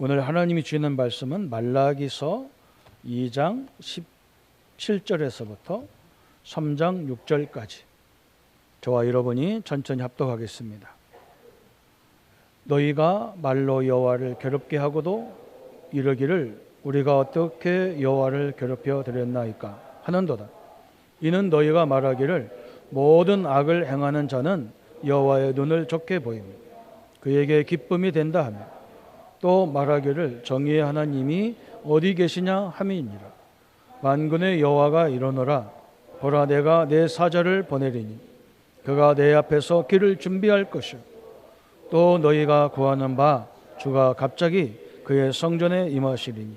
오늘 하나님이 주시는 말씀은 말라기서 2장 17절에서부터 3장 6절까지 저와 여러분이 천천히 합독하겠습니다. 너희가 말로 여호와를 괴롭게 하고도 이르기를 우리가 어떻게 여호와를 괴롭혀 드렸나이까 하는도다. 이는 너희가 말하기를 모든 악을 행하는 자는 여호와의 눈을 좋게 보이며 그에게 기쁨이 된다 하며 또 말하기를 정의의 하나님이 어디 계시냐 함이니라. 만군의 여호와가 이르노라. 보라, 내가 내 사자를 보내리니 그가 내 앞에서 길을 준비할 것이요 또 너희가 구하는 바 주가 갑자기 그의 성전에 임하시리니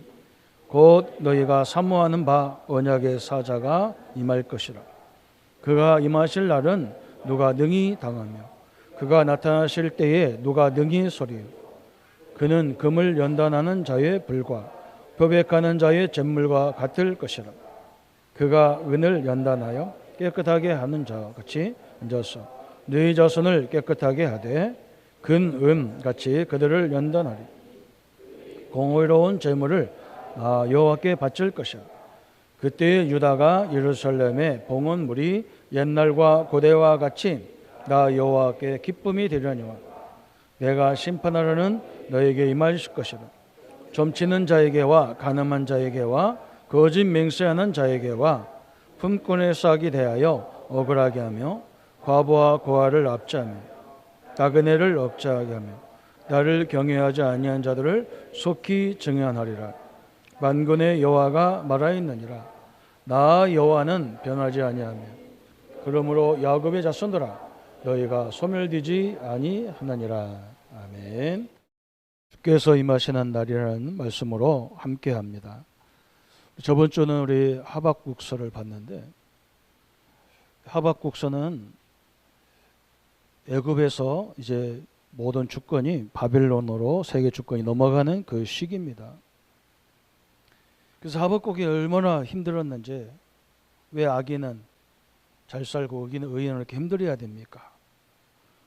곧 너희가 사모하는 바 언약의 사자가 임할 것이라. 그가 임하실 날은 누가 능히 당하며 그가 나타나실 때에 누가 능히 소리요. 그는 금을 연단하는 자의 불과 표백하는 자의 잿물과 같을 것이라. 그가 은을 연단하여 깨끗하게 하는 자 같이 앉아서 너희 자손을 깨끗하게 하되 근 같이 그들을 연단하리. 공의로운 제물을 여호와께 바칠 것이라. 그때 유다가 예루살렘의 봉헌물이 옛날과 고대와 같이 나 여호와께 기쁨이 되려니와 내가 심판하려는 너에게 임하실 것이라. 점치는 자에게와 가늠한 자에게와 거짓 맹세하는 자에게와 품꾼의 싹이 대하여 억울하게 하며 과부와 고아를 압제하며 나그네를 억제하게 하며 나를 경외하지 아니한 자들을 속히 증언하리라. 만군의 여호와가 말하였느니라. 나 여호와는 변하지 아니하며 그러므로 야곱의 자손들아 너희가 소멸되지 아니하느니라. 아멘. 주께서 임하시는 날이라는 말씀으로 함께합니다. 저번 주는 우리 하박국서를 봤는데 하박국서는 애굽에서 이제 모든 주권이 바빌론으로 세계 주권이 넘어가는 그 시기입니다. 그래서 하박국이 얼마나 힘들었는지 왜 악인은 잘 살고 의인은 이렇게 힘들어야 됩니까?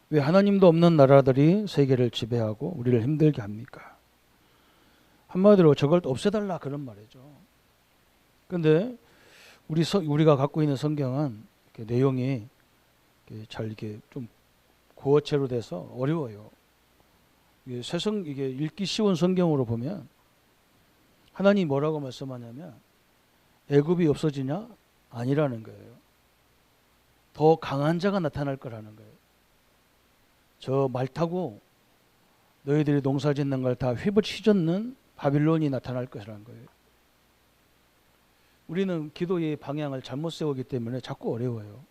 왜 하나님도 없는 나라들이 세계를 지배하고 우리를 힘들게 합니까? 한마디로 저걸 없애달라 그런 말이죠. 그런데 우리가 갖고 있는 성경은 이렇게 내용이 잘 이렇게 좀 고어체로 돼서 어려워요. 이게 읽기 쉬운 성경으로 보면 하나님이 뭐라고 말씀하냐면 애굽이 없어지냐? 아니라는 거예요. 더 강한 자가 나타날 거라는 거예요. 저 말 타고 너희들이 농사 짓는 걸 다 휘젓는 바빌론이 나타날 것이라는 거예요. 우리는 기도의 방향을 잘못 세우기 때문에 자꾸 어려워요.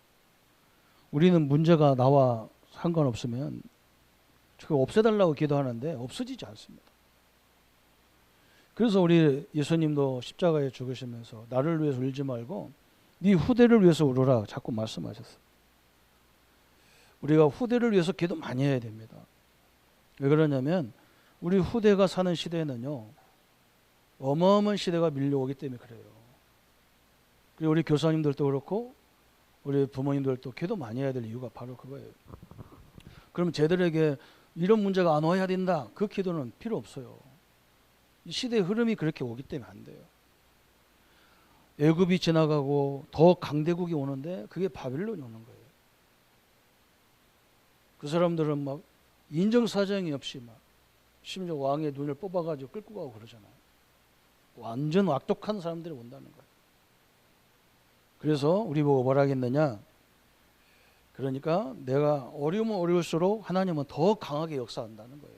우리는 문제가 나와 상관없으면 그거 없애달라고 기도하는데 없어지지 않습니다. 그래서 우리 예수님도 십자가에 죽으시면서 나를 위해서 울지 말고 네 후대를 위해서 울어라 자꾸 말씀하셨어요. 우리가 후대를 위해서 기도 많이 해야 됩니다. 왜 그러냐면 우리 후대가 사는 시대에는요 어마어마한 시대가 밀려오기 때문에 그래요. 그리고 우리 교사님들도 그렇고 우리 부모님들도 기도 많이 해야 될 이유가 바로 그거예요. 그럼 쟤들에게 이런 문제가 안 와야 된다. 그 기도는 필요 없어요. 이 시대의 흐름이 그렇게 오기 때문에 안 돼요. 애굽이 지나가고 더 강대국이 오는데 그게 바빌론이 오는 거예요. 그 사람들은 막 인정사정이 없이 막 심지어 왕의 눈을 뽑아가지고 끌고 가고 그러잖아요. 완전 악독한 사람들이 온다는 거예요. 그래서 우리 보고 뭐라 하겠느냐? 그러니까 내가 어려우면 어려울수록 하나님은 더 강하게 역사한다는 거예요.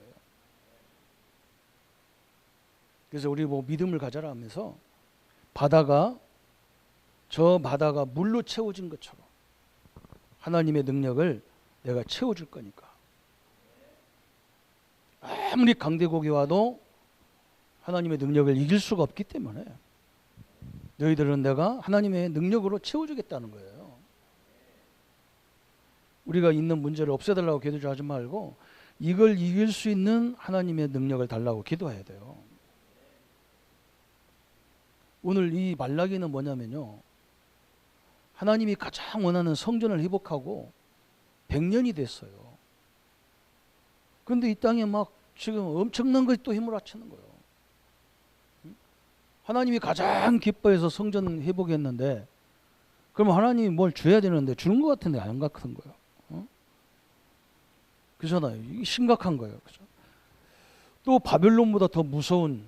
그래서 우리 보고 믿음을 가져라 하면서 저 바다가 물로 채워진 것처럼 하나님의 능력을 내가 채워줄 거니까. 아무리 강대국이 와도 하나님의 능력을 이길 수가 없기 때문에 너희들은 내가 하나님의 능력으로 채워주겠다는 거예요. 우리가 있는 문제를 없애달라고 기도하지 말고 이걸 이길 수 있는 하나님의 능력을 달라고 기도해야 돼요. 오늘 이 말라기는 뭐냐면요. 하나님이 가장 원하는 성전을 회복하고 100년이 됐어요. 그런데 이 땅에 막 지금 엄청난 것이 또 힘을 합치는 거예요. 하나님이 가장 기뻐해서 성전 회복했는데, 그럼 하나님이 뭘 줘야 되는데 주는 것 같은데 안 같은 거예요. 그렇잖아요. 이게 심각한 거예요. 그죠? 또 바벨론보다 더 무서운,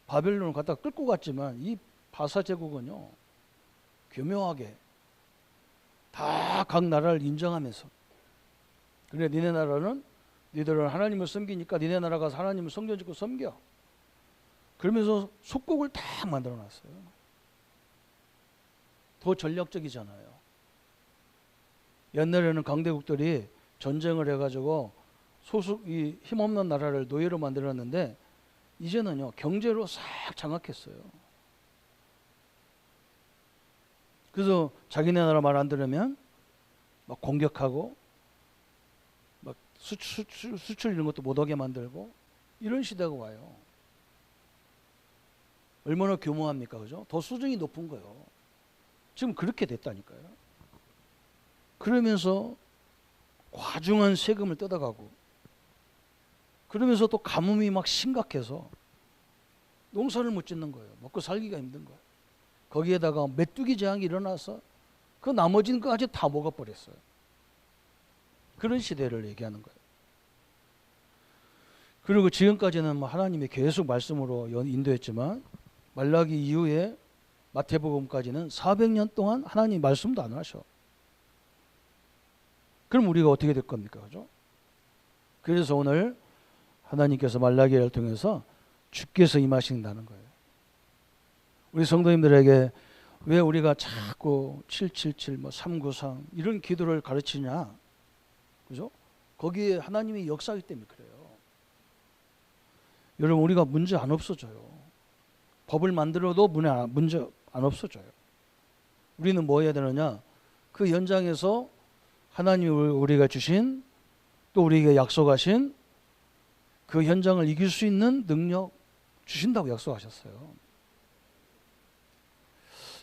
바벨론을 갖다 끌고 갔지만 이 바사 제국은요, 교묘하게 다 각 나라를 인정하면서, 그래 니네 나라는 니들은 하나님을 섬기니까 니네 나라가 하나님을 성전 짓고 섬겨, 그러면서 속국을 다 만들어 놨어요. 더 전략적이잖아요. 옛날에는 강대국들이 전쟁을 해가지고 이 힘없는 나라를 노예로 만들었는데, 이제는요 경제로 싹 장악했어요. 그래서 자기네 나라 말 안 들으면 막 공격하고, 막 수출 이런 것도 못하게 만들고, 이런 시대가 와요. 얼마나 교묘합니까, 그죠? 더 수준이 높은 거예요. 지금 그렇게 됐다니까요. 그러면서 과중한 세금을 뜯어가고, 그러면서 또 가뭄이 막 심각해서 농사를 못 짓는 거예요. 먹고 살기가 힘든 거예요. 거기에다가 메뚜기 재앙이 일어나서 그 나머지는 까지 다 먹어버렸어요. 그런 시대를 얘기하는 거예요. 그리고 지금까지는 뭐 하나님이 계속 말씀으로 인도했지만, 말라기 이후에 마태복음까지는 400년 동안 하나님 말씀도 안 하셔. 그럼 우리가 어떻게 될 겁니까? 그죠? 그래서 오늘 하나님께서 말라기를 통해서 주께서 임하신다는 거예요. 우리 성도님들에게 왜 우리가 자꾸 777, 뭐 393 이런 기도를 가르치냐? 그죠? 거기에 하나님이 역사하기 때문에 그래요. 여러분, 우리가 문제 안 없어져요. 법을 만들어도 문제 안 없어져요. 우리는 뭐 해야 되느냐? 그 현장에서 하나님이 우리가 주신, 또 우리에게 약속하신 그 현장을 이길 수 있는 능력 주신다고 약속하셨어요.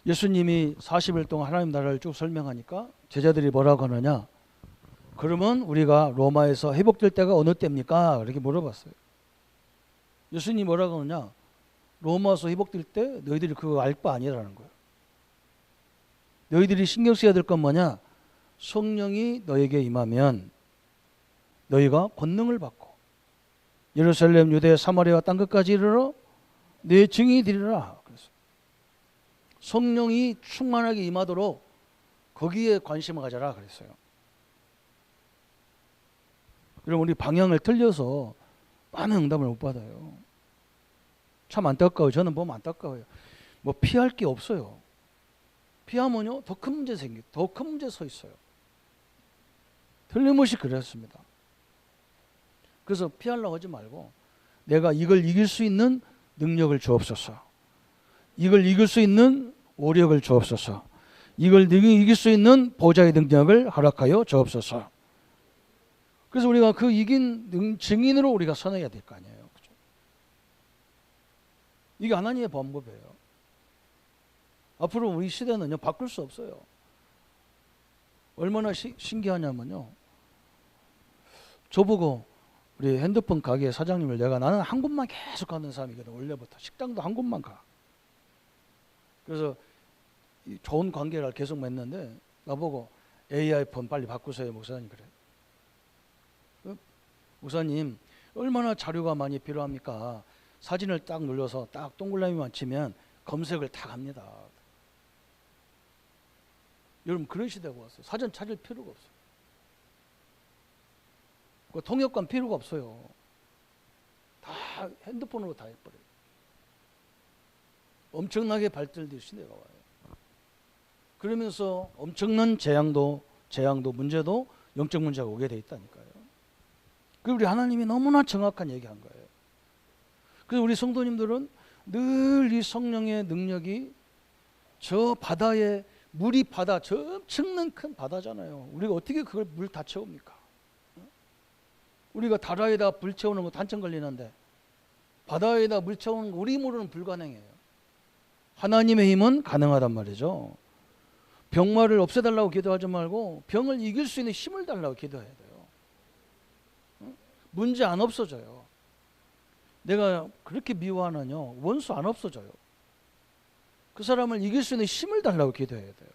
예수님이 40일 동안 하나님 나라를 쭉 설명하니까 제자들이 뭐라고 하느냐? 그러면 우리가 로마에서 회복될 때가 어느 때입니까? 이렇게 물어봤어요. 예수님이 뭐라고 하느냐? 로마에서 회복될 때 너희들이 그거 알 바 아니라는 거예요. 너희들이 신경 써야 될 건 뭐냐? 성령이 너에게 임하면 너희가 권능을 받고 예루살렘, 유대, 사마리아 땅 끝까지 이르러 내 증인이 되리라. 그래서 성령이 충만하게 임하도록 거기에 관심을 가져라 그랬어요. 여러분, 우리 방향을 틀려서 많은 응답을 못 받아요. 참 안타까워요. 저는 보면 안타까워요. 뭐 피할 게 없어요. 피하면요 더 큰 문제 더 큰 문제 서 있어요. 틀림없이 그랬습니다. 그래서 피하려고 하지 말고, 내가 이걸 이길 수 있는 능력을 주옵소서, 이걸 이길 수 있는 오력을 주옵소서, 이걸 이길 수 있는 보좌의 능력을 허락하여 주옵소서. 그래서 우리가 그 이긴 증인으로 우리가 선해야 될 거 아니에요. 그렇죠? 이게 하나님의 방법이에요. 앞으로 우리 시대는요 바꿀 수 없어요. 얼마나 신기하냐면요, 저보고 우리 핸드폰 가게 사장님을, 나는 한 곳만 계속 가는 사람이거든. 원래부터 식당도 한 곳만 가. 그래서 좋은 관계를 계속 맺는데 나보고 AI 폰 빨리 바꾸세요 목사님. 그래. 목사님, 얼마나 자료가 많이 필요합니까? 사진을 딱 눌러서 딱 동그라미만 치면 검색을 다 합니다. 여러분, 그런 시대가 왔어요. 사전 찾을 필요가 없어요. 통역관 필요가 없어요. 다 핸드폰으로 다 해버려요. 엄청나게 발달된 시대가 와요. 그러면서 엄청난 재앙도 문제도 영적 문제가 오게 돼 있다니까요. 그리고 우리 하나님이 너무나 정확한 얘기한 거예요. 그래서 우리 성도님들은 늘 이 성령의 능력이 저 바다에, 물이 바다, 저 엄청난 큰 바다잖아요. 우리가 어떻게 그걸 물 다 채웁니까? 우리가 다라에다 불 채우는 거 단점 걸리는데 바다에다 물 채우는 거 우리 힘으로는 불가능해요. 하나님의 힘은 가능하단 말이죠. 병마를 없애달라고 기도하지 말고 병을 이길 수 있는 힘을 달라고 기도해야 돼요. 문제 안 없어져요. 내가 그렇게 미워하는요 원수 안 없어져요. 그 사람을 이길 수 있는 힘을 달라고 기도해야 돼요.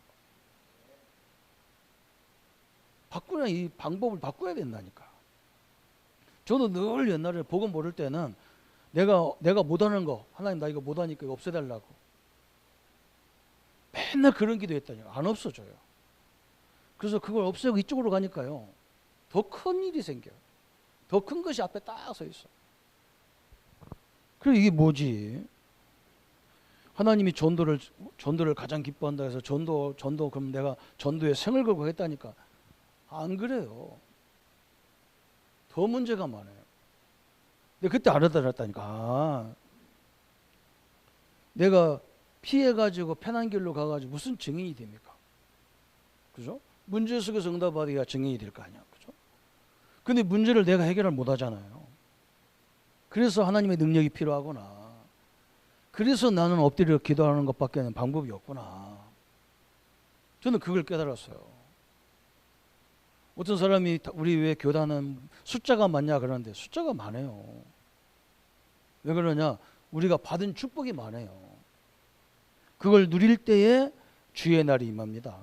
바꾸냐, 이 방법을 바꿔야 된다니까. 저도 늘 옛날에 복음 모를 때는 내가 못하는 거, 하나님 나 이거 못하니까 이거 없애달라고 맨날 그런 기도했다니까. 안 없어져요. 그래서 그걸 없애고 이쪽으로 가니까요, 더 큰 일이 생겨요. 더 큰 것이 앞에 딱 서 있어. 그래, 이게 뭐지? 하나님이 전도를 가장 기뻐한다 해서 전도 그럼 내가 전도에 생을 걸고 했다니까. 안 그래요. 더 문제가 많아요. 근데 그때 알아들었다니까. 내가 피해가지고 편한 길로 가가지고 무슨 증인이 됩니까? 그죠? 문제 속에서 응답받아야 증인이 될 거 아니야. 그죠? 근데 문제를 내가 해결을 못 하잖아요. 그래서 하나님의 능력이 필요하구나. 그래서 나는 엎드려 기도하는 것밖에 방법이 없구나. 저는 그걸 깨달았어요. 어떤 사람이 우리 왜 교단은 숫자가 많냐 그러는데 숫자가 많아요. 왜 그러냐? 우리가 받은 축복이 많아요. 그걸 누릴 때에 주의 날이 임합니다.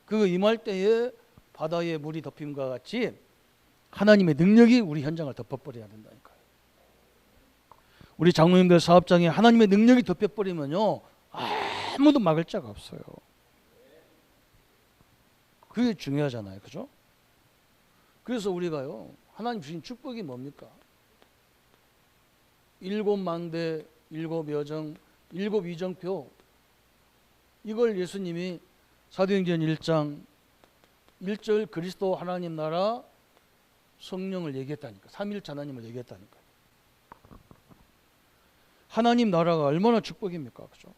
그거 임할 때에 바다에 물이 덮임과 같이 하나님의 능력이 우리 현장을 덮어버려야 된다니까요. 우리 장로님들 사업장에 하나님의 능력이 덮여버리면요, 아무도 막을 자가 없어요. 그게 중요하잖아요. 그죠? 그래서 우리가요, 하나님 주신 축복이 뭡니까? 7망대, 7여정, 7이정표. 이걸 예수님이 사도행전 1장 1절 그리스도 하나님 나라 성령을 얘기했다니까. 삼일체 하나님을 얘기했다니까. 하나님 나라가 얼마나 축복입니까? 그죠?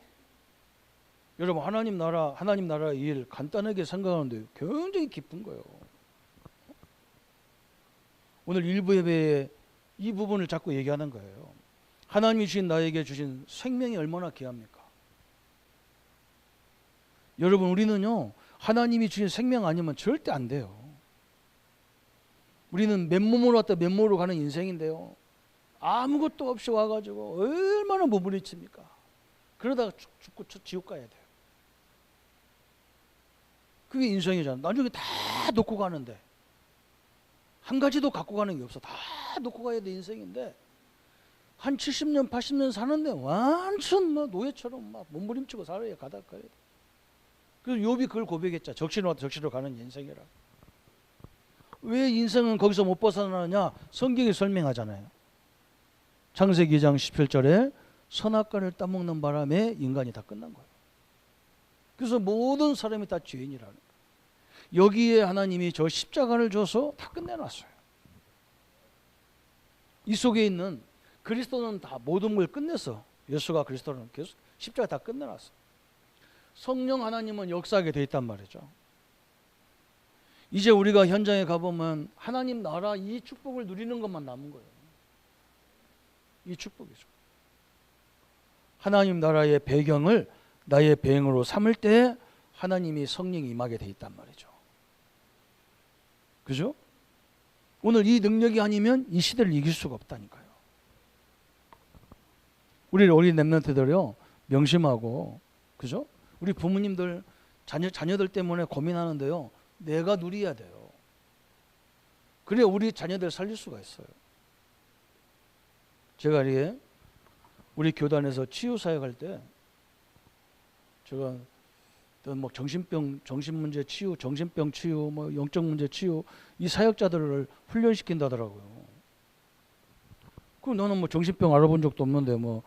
여러분, 하나님 나라의 일 간단하게 생각하는데 굉장히 깊은 거예요. 오늘 일부 예배에 이 부분을 자꾸 얘기하는 거예요. 하나님이 주신 나에게 주신 생명이 얼마나 귀합니까? 여러분, 우리는요, 하나님이 주신 생명 아니면 절대 안 돼요. 우리는 맨몸으로 왔다 맨몸으로 가는 인생인데요, 아무것도 없이 와가지고 얼마나 몸부림칩니까? 그러다가 죽고 지옥 가야 돼요. 그게 인생이잖아. 나중에 다 놓고 가는데 한 가지도 갖고 가는 게 없어. 다 놓고 가야 돼 인생인데 한 70년 80년 사는데 완전 뭐 노예처럼 막 몸부림치고 살아야 가다 가야 돼. 그래서 욥이 그걸 고백했죠. 적시로 가는 인생이라. 왜 인생은 거기서 못 벗어나느냐? 성경이 설명하잖아요. 창세기 2장 17절에 선악과를 따먹는 바람에 인간이 다 끝난 거예요. 그래서 모든 사람이 다 죄인이라는 거예요. 여기에 하나님이 저 십자가를 줘서 다 끝내놨어요. 이 속에 있는 그리스도는 다 모든 걸 끝냈어. 예수가 그리스도는 계속 십자가 다 끝내놨어. 성령 하나님은 역사하게 돼 있단 말이죠. 이제 우리가 현장에 가보면 하나님 나라 이 축복을 누리는 것만 남은 거예요. 이 축복이죠. 하나님 나라의 배경을 나의 배경으로 삼을 때 하나님이 성령이 임하게 돼 있단 말이죠. 그죠? 오늘 이 능력이 아니면 이 시대를 이길 수가 없다니까요. 우리 렘넌트들요, 명심하고, 그죠? 우리 부모님들 자녀들 때문에 고민하는데요, 내가 누려야 돼요. 그래야 우리 자녀들 살릴 수가 있어요. 제가 우리 교단에서 치유 사역할 때 제가 뭐 정신문제 치유, 정신병 치유, 뭐 영적 문제 치유, 이 사역자들을 훈련시킨다더라고요. 그럼 너는 뭐 정신병 알아본 적도 없는데 뭐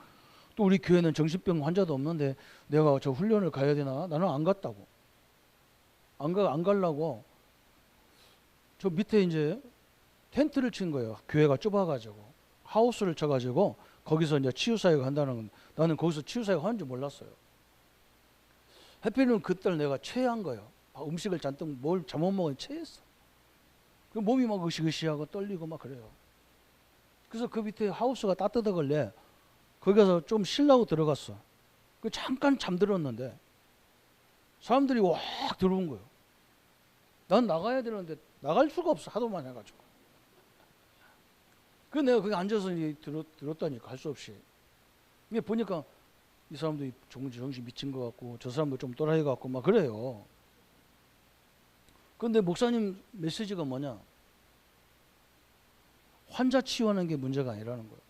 또 우리 교회는 정신병 환자도 없는데 내가 저 훈련을 가야 되나? 나는 안 갔다고. 안 가려고 저 밑에 이제 텐트를 친 거예요. 교회가 좁아가지고 하우스를 쳐가지고 거기서 이제 치유 사역 한다는 건, 나는 거기서 치유 사역 하는 줄 몰랐어요. 해피는 그때 내가 체한 거예요. 음식을 잔뜩 뭘 잘못 먹으니 체했어. 그 몸이 막 으시으시하고 떨리고 막 그래요. 그래서 그 밑에 하우스가 따뜻하길래 거기 가서 좀 쉬려고 들어갔어. 그 잠깐 잠들었는데 사람들이 확 들어온 거예요. 난 나가야 되는데 나갈 수가 없어. 하도 많이 해가지고. 그래서 내가 거기 앉아서 들었다니까 할 수 없이. 이게 보니까 이 사람도 정신 미친 것 같고 저 사람도 좀 또라이 같고 막 그래요. 그런데 목사님 메시지가 뭐냐? 환자 치유하는 게 문제가 아니라는 거예요.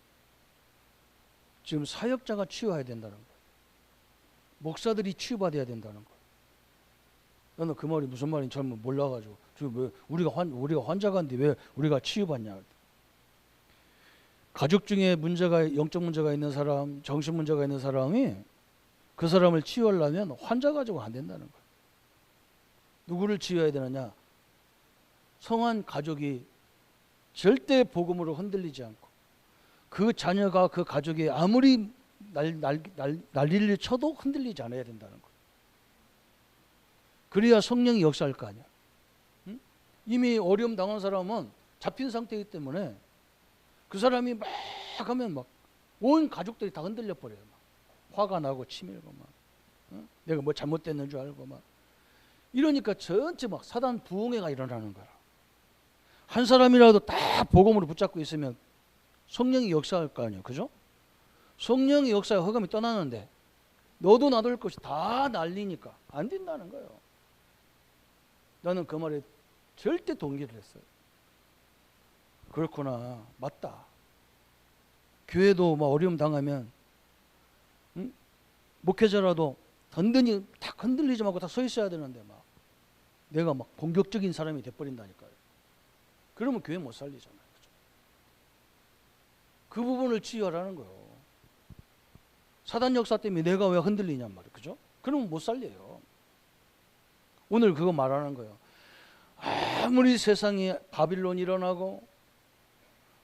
지금 사역자가 치유해야 된다는 거예요. 목사들이 치유받아야 된다는 거예요. 나는 그 말이 무슨 말인지 잘 몰라가지고 지금 왜 우리가 환자가인데 왜 우리가 치유받냐? 가족 중에 영적 문제가 있는 사람, 정신 문제가 있는 사람이 그 사람을 치유하려면 환자 가지고 안 된다는 거예요. 누구를 치유해야 되느냐? 성한 가족이 절대 복음으로 흔들리지 않고 그 자녀가 그 가족이 아무리 난리를 쳐도 흔들리지 않아야 된다는 거예요. 그래야 성령이 역사할 거 아니야. 응? 이미 어려움 당한 사람은 잡힌 상태이기 때문에 그 사람이 막 하면 막 온 가족들이 다 흔들려 버려요. 막 화가 나고 치밀고 막 응? 내가 뭐 잘못됐는 줄 알고 막 이러니까 전체 막 사단 부흥회가 일어나는 거야. 한 사람이라도 다 복음으로 붙잡고 있으면 성령이 역사할 거 아니에요. 그죠? 성령의 역사에 허감이 떠나는데 너도 나도 할 것이 다 날리니까 안 된다는 거예요. 나는 그 말에 절대 동의를 했어요. 그렇구나. 맞다. 교회도 막 어려움 당하면 응? 목회자라도 든든히 딱 흔들리지 말고 딱 서 있어야 되는데 막 내가 막 공격적인 사람이 돼버린다니까요. 그러면 교회 못 살리잖아요. 그죠? 그 부분을 치유하라는 거예요. 사단 역사 때문에 내가 왜 흔들리냔 말이에요. 그죠? 그러면 못 살려요. 오늘 그거 말하는 거예요. 아무리 세상에 바빌론이 일어나고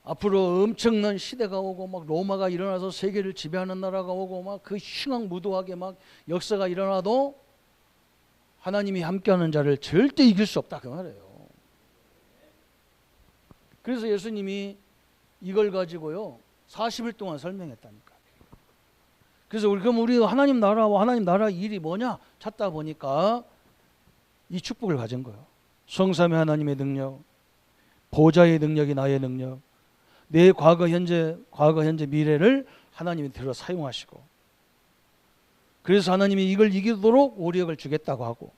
앞으로 엄청난 시대가 오고 막 로마가 일어나서 세계를 지배하는 나라가 오고 막 그 흉악무도하게 막 역사가 일어나도 하나님이 함께하는 자를 절대 이길 수 없다 그 말이에요. 그래서 예수님이 이걸 가지고요 40일 동안 설명했다니까. 그래서 그럼 우리 하나님 나라와 하나님 나라 일이 뭐냐 찾다 보니까 이 축복을 가진 거예요. 성삼위 하나님의 능력, 보좌의 능력이 나의 능력, 내 과거 현재 미래를 하나님이 들어 사용하시고, 그래서 하나님이 이걸 이기도록 오력을 주겠다고 하고,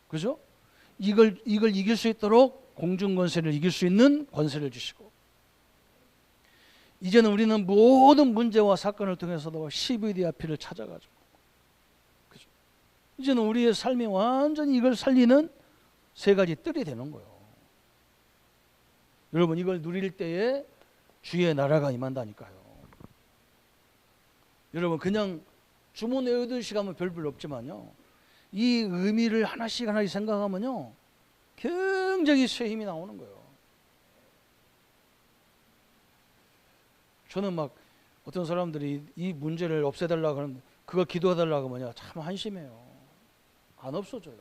그죠? 이걸 이길 수 있도록 공중 권세를 이길 수 있는 권세를 주시고, 이제는 우리는 모든 문제와 사건을 통해서도 CVD 앞을 찾아가지고, 그죠? 이제는 우리의 삶이 완전히 이걸 살리는 세 가지 뜰이 되는 거예요. 여러분 이걸 누릴 때에 주의 나라가 임한다니까요. 여러분 그냥 주문 외우듯이 가면 별별 없지만요. 이 의미를 하나씩 생각하면요. 굉장히 새 힘이 나오는 거예요. 저는 막 어떤 사람들이 이 문제를 없애달라고 하는데 그거 기도해달라고 하면 참 한심해요. 안 없어져요.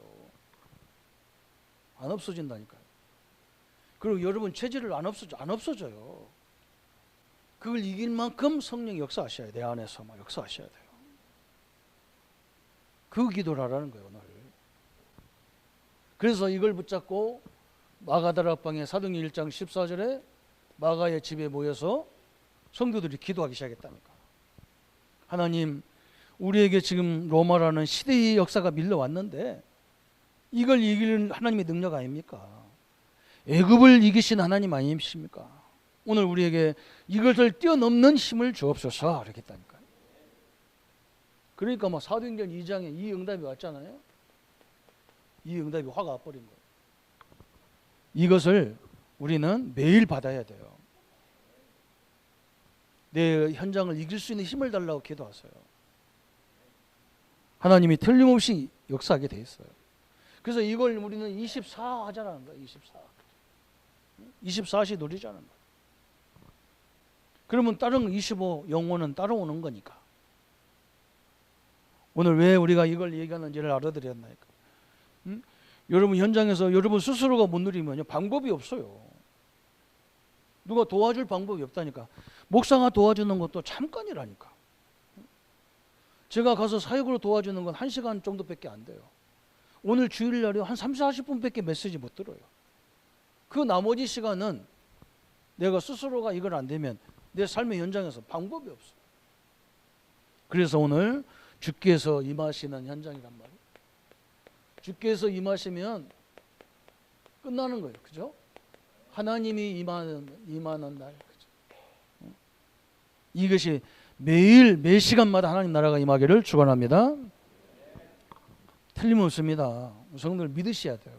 안 없어진다니까요. 그리고 여러분 체질을 안 없어져요. 그걸 이길 만큼 성령이 역사하셔야 돼요. 내 안에서 막 역사하셔야 돼요. 그 기도를 하라는 거예요, 오늘. 그래서 이걸 붙잡고 마가다락방의 사도행 1장 14절에 마가의 집에 모여서 성도들이 기도하기 시작했다니까. 하나님, 우리에게 지금 로마라는 시대의 역사가 밀려왔는데 이걸 이기는 하나님의 능력 아닙니까? 애굽을 이기신 하나님 아니십니까? 오늘 우리에게 이것을 뛰어넘는 힘을 주옵소서 이렇게 했다니까요. 그러니까 막 사도행전 2장에 이 응답이 왔잖아요. 이 응답이 화가 와버린 거예요. 이것을 우리는 매일 받아야 돼요. 내 현장을 이길 수 있는 힘을 달라고 기도하세요. 하나님이 틀림없이 역사하게 돼 있어요. 그래서 이걸 우리는 24 하자라는 거예요. 24시 누리자는 거예요. 그러면 다른 25 영혼은 따라오는 거니까. 오늘 왜 우리가 이걸 얘기하는지를 알아들였나니까. 여러분 현장에서 여러분 스스로가 못 누리면요 방법이 없어요. 누가 도와줄 방법이 없다니까. 목사가 도와주는 것도 잠깐이라니까. 제가 가서 사역으로 도와주는 건 1시간 정도밖에 안 돼요. 오늘 주일날에 한 30, 40분밖에 메시지 못 들어요. 그 나머지 시간은 내가 스스로가 이걸 안 되면 내 삶의 현장에서 방법이 없어요. 그래서 오늘 주께서 임하시는 현장이란 말이에요. 주께서 임하시면 끝나는 거예요. 그죠? 하나님이 임하는 날. 그죠? 이것이 매일 매 시간마다 하나님 나라가 임하기를 축원합니다. 틀림없습니다. 성도들 믿으셔야 돼요.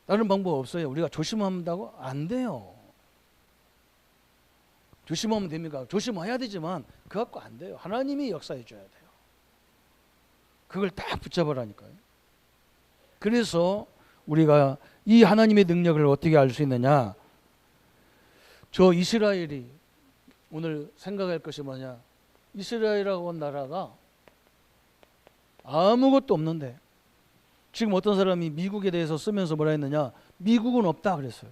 다른 방법 없어요. 우리가 조심한다고 안 돼요. 조심하면 됩니까? 조심해야 되지만 그거 갖고 안 돼요. 하나님이 역사해 줘야 돼요. 그걸 딱 붙잡으라니까요. 그래서 우리가 이 하나님의 능력을 어떻게 알 수 있느냐? 저 이스라엘이 오늘 생각할 것이 뭐냐? 이스라엘이라고 한 나라가 아무것도 없는데 지금 어떤 사람이 미국에 대해서 쓰면서 뭐라 했느냐? 미국은 없다 그랬어요.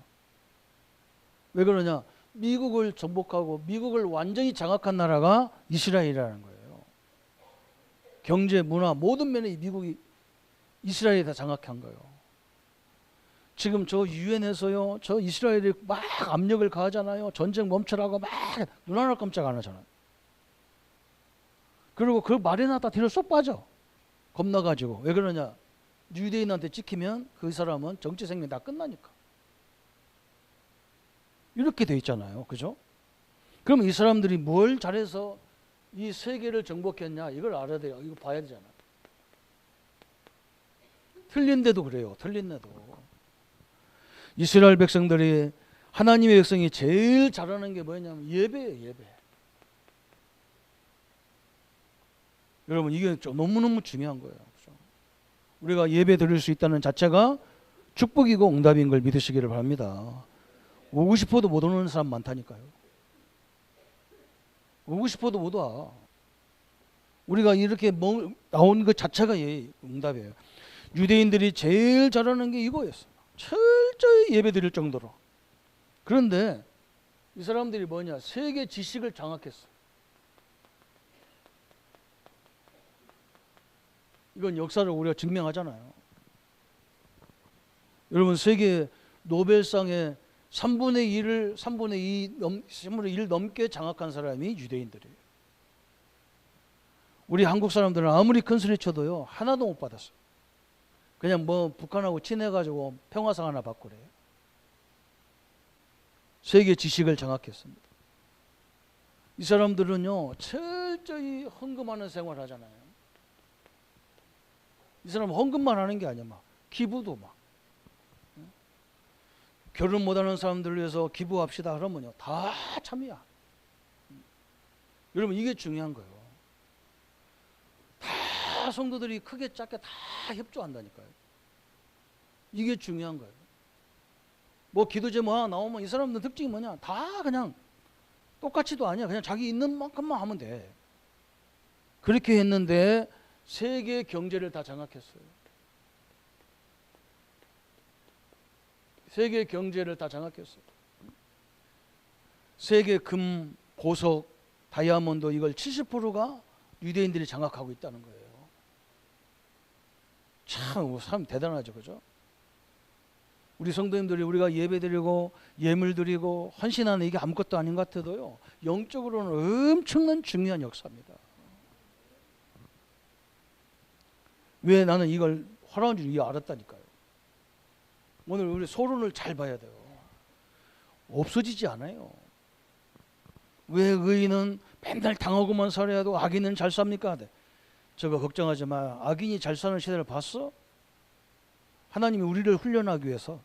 왜 그러냐? 미국을 정복하고 미국을 완전히 장악한 나라가 이스라엘이라는 거예요. 경제, 문화 모든 면에 미국이 이스라엘이 다 장악한 거예요. 지금 저 유엔에서요, 저 이스라엘이 막 압력을 가하잖아요. 전쟁 멈추라고 막 눈 하나 깜짝 안 하잖아요. 그리고 그 말에나 다 뒤로 쏙 빠져. 겁나가지고. 왜 그러냐? 유대인한테 찍히면 그 사람은 정치 생명 다 끝나니까. 이렇게 돼 있잖아요. 그죠? 그럼 이 사람들이 뭘 잘해서 이 세계를 정복했냐? 이걸 알아야 돼요. 이거 봐야 되잖아. 틀린데도 그래요. 틀린데도. 이스라엘 백성들이 하나님의 백성이 제일 잘하는 게 뭐냐면 예배예요. 예배. 여러분 이게 너무너무 중요한 거예요. 그렇죠? 우리가 예배 드릴 수 있다는 자체가 축복이고 응답인 걸 믿으시기를 바랍니다. 오고 싶어도 못 오는 사람 많다니까요. 오고 싶어도 못 와. 우리가 이렇게 나온 것 자체가 응답이에요. 유대인들이 제일 잘하는 게 이거였어요. 철저히 예배 드릴 정도로. 그런데 이 사람들이 뭐냐? 세계 지식을 장악했어. 이건 역사를 우리가 증명하잖아요. 여러분 세계 노벨상의 3분의 1 넘게 장악한 사람이 유대인들이에요. 우리 한국 사람들은 아무리 큰 소리 쳐도요 하나도 못 받았어요. 그냥 뭐 북한하고 친해가지고 평화상 하나 받고 그래요. 세계 지식을 장악했습니다. 이 사람들은요 철저히 헌금하는 생활을 하잖아요. 이 사람은 헌금만 하는 게 아니야. 막 기부도 막. 결혼 못하는 사람들을 위해서 기부합시다 그러면요 다 참이야. 여러분 이게 중요한 거예요. 다 성도들이 크게 작게 다 협조한다니까요. 이게 중요한 거예요. 뭐 기도 제목 하나 나오면 이 사람들 특징이 뭐냐? 다 그냥 똑같이도 아니야. 그냥 자기 있는 만큼만 하면 돼. 그렇게 했는데 세계 경제를 다 장악했어요. 세계 경제를 다 장악했어요. 세계 금, 보석, 다이아몬드 이걸 70%가 유대인들이 장악하고 있다는 거예요. 참 사람 대단하죠. 그죠? 우리 성도님들이 우리가 예배드리고 예물 드리고 헌신하는 이게 아무것도 아닌 것 같아도요 영적으로는 엄청난 중요한 역사입니다. 왜 나는 이걸 하라는 줄 알았다니까요. 오늘 우리 서론을 잘 봐야 돼요. 없어지지 않아요. 왜 의인은 맨날 당하고만 살아야 하고 악인은 잘 삽니까? 저거 걱정하지 마. 악인이 잘 사는 시대를 봤어? 하나님이 우리를 훈련하기 위해서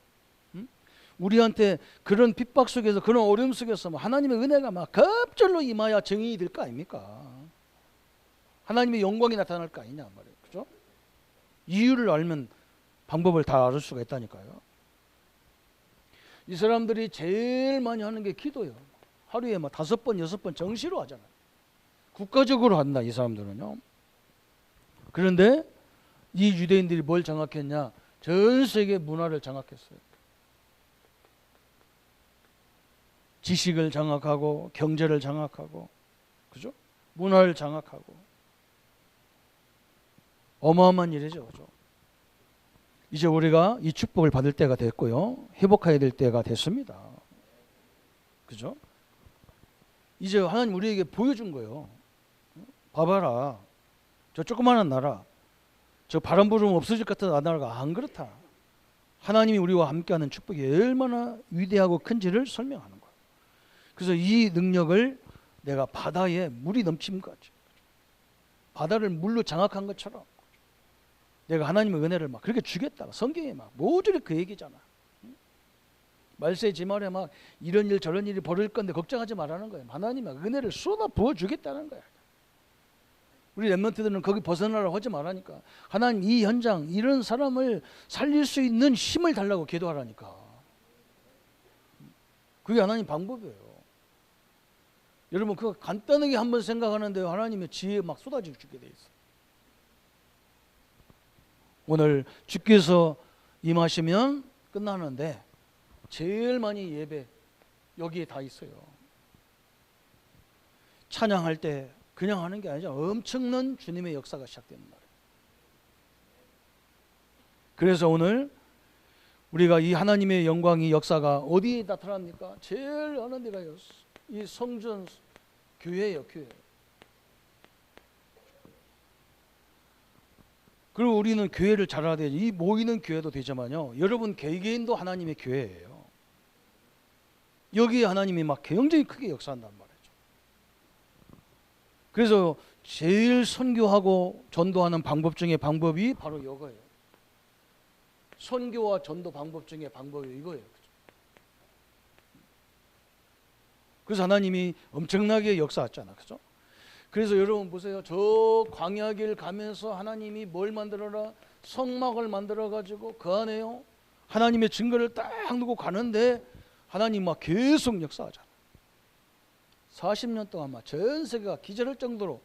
우리한테 그런 핍박 속에서 그런 어려움 속에서 하나님의 은혜가 막 갑절로 임하여 정인이 될 거 아닙니까? 하나님의 영광이 나타날 거 아니냐 말이에요. 그죠? 이유를 알면 방법을 다 알을 수가 있다니까요. 이 사람들이 제일 많이 하는 게 기도예요. 하루에 막 5번, 6번 정시로 하잖아요. 국가적으로 한다 이 사람들은요. 그런데 이 유대인들이 뭘 장악했냐? 전 세계 문화를 장악했어요. 지식을 장악하고 경제를 장악하고 그죠? 문화를 장악하고 어마어마한 일이죠. 그죠? 이제 우리가 이 축복을 받을 때가 됐고요. 회복해야 될 때가 됐습니다. 그죠? 이제 하나님 우리에게 보여준 거예요. 봐봐라. 저 조그마한 나라, 저 바람 부르면 없어질 것 같은 나라가 안 그렇다. 하나님이 우리와 함께하는 축복이 얼마나 위대하고 큰지를 설명하는 거예요. 그래서 이 능력을 내가 바다에 물이 넘친 거지. 바다를 물로 장악한 것처럼 내가 하나님의 은혜를 막 그렇게 주겠다. 성경에 막 모조리 그 얘기잖아. 말세 지말에 막 이런 일 저런 일이 벌어질 건데 걱정하지 말라는 거예요. 하나님이 은혜를 쏟아 부어 주겠다는 거야. 우리 랩런트들은 거기 벗어나라고 하지 말라니까. 하나님 이 현장 이런 사람을 살릴 수 있는 힘을 달라고 기도하라니까. 그게 하나님 방법이에요. 여러분 그거 간단하게 한번 생각하는데 하나님의 지혜 막 쏟아지게 주게 돼 있어. 오늘 주께서 임하시면 끝나는데 제일 많이 예배 여기에 다 있어요. 찬양할 때 그냥 하는 게 아니죠. 엄청난 주님의 역사가 시작되는 말이에요. 그래서 오늘 우리가 이 하나님의 영광이 역사가 어디에 나타납니까? 제일 하는 데가 이 성전 교회예요. 교회. 그리고 우리는 교회를 잘 알아야 되죠. 이 모이는 교회도 되지만요, 여러분 개개인도 하나님의 교회예요. 여기에 하나님이 막 굉장히 크게 역사한단 말이죠. 그래서 제일 선교하고 전도하는 방법 중에 방법이 바로 이거예요. 선교와 전도 방법 중에 방법이 이거예요. 그래서 하나님이 엄청나게 역사했잖아. 그죠? 그래서 여러분 보세요. 저 광야길 가면서 하나님이 뭘 만들어라? 성막을 만들어 가지고 그 안에요, 하나님의 증거를 딱 두고 가는데 하나님 막 계속 역사하잖아. 40년 동안 막 전 세계가 기절할 정도로,